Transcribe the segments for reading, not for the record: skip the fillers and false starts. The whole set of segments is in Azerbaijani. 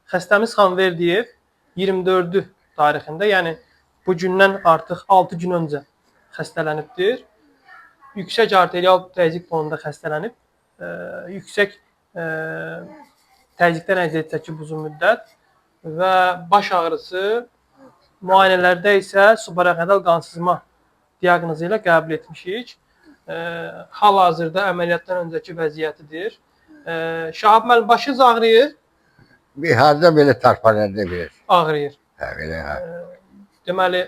Xəstəmiz Xanverdiyev 24-ü tarixində, yəni bu gündən artıq 6 gün öncə xəstələnibdir. Yüksək arterial təzyiq fonunda xəstələnib. Yüksək təzyiqdən əziyyət çəkib uzun müddət və baş ağrısı, müayinələrdə isə subarachnoidal qansızma diaqnozu ilə qəbul etmişik. Hal-hazırda əməliyyatdan öncəki vəziyyətidir. Şahab müəllim, başınız ağrıyır? Bir harda belə tarpanəndə bir. Ağrıyır. Hə, belə hə. Deməli,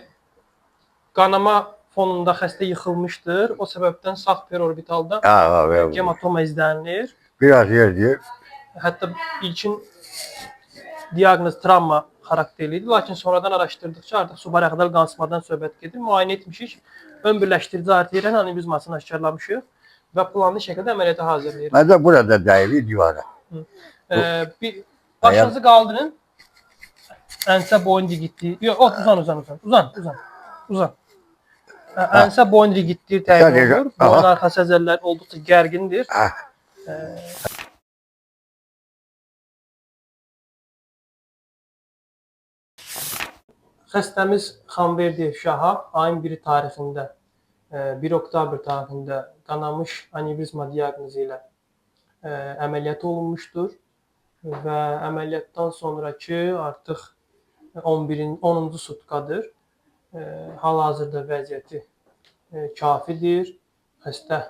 qanama fonunda xəstə yıxılmışdır. O səbəbdən sağ perorbitalda hematoma izlənilir. Biraz yer deyir. Hətta ilkin diaqnoz travma xarakterliydi, lakin sonradan araşdırdıqca artıq subarachnoidal qansızmadan söhbət gedir. Müayinə etmişik, ön birləşdirici arteriya anevrizmasını aşkarlamışıq və planlı şəkildə əməliyyata hazırlayırıq. Məndə burada dəyib divara. Bir başınızı qaldırın. Ənsə boyun rigidliyi. Yox, uzan. Ənsə boyun rigidliyi təyin olur. Boyun arxası əzələləri olduqca gərgindir. Xəstəmiz Xanverdiyev Şahab ayın 1-i tarixində, 1 oktyabr tarixində qanamış anevrizma diaqnozu ilə əməliyyat olunmuşdur və əməliyyatdan sonrakı artıq 10-cu sutkadır. Hal-hazırda vəziyyəti kafidir. Xəstə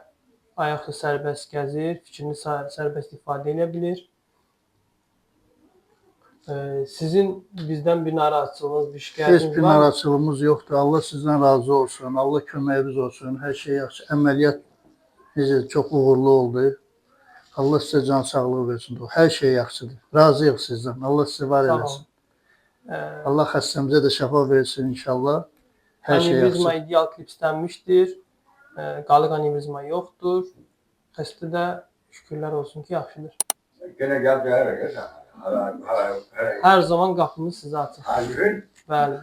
ayaqlı sərbəst gəzir, fikrini sərbəst ifadə edə bilir. Sizin bizdən bir narahatçılığınız, bir şikayətiniz var mı? Heç bir narahatçılığımız yoxdur. Allah sizdən razı olsun. Allah köməyiniz olsun. Hər şey yaxşı. Əməliyyat necə çox uğurlu oldu. Allah sizə can sağlığı versin. Hər şey yaxşıdır. Razıyıq sizdən. Allah sizi var eləsin. Allah xəstəmizə də şəfa versin inşallah. Hər şey yaxşıdır. Anevrizma ideal klipslənmişdir. Qalıq anevrizma yoxdur. Xəstədə şükürlər olsun ki, yaxşıdır. Yenə gəl gəlir. Hər zaman qapımız sizə açıq. Hər gün? Bəli.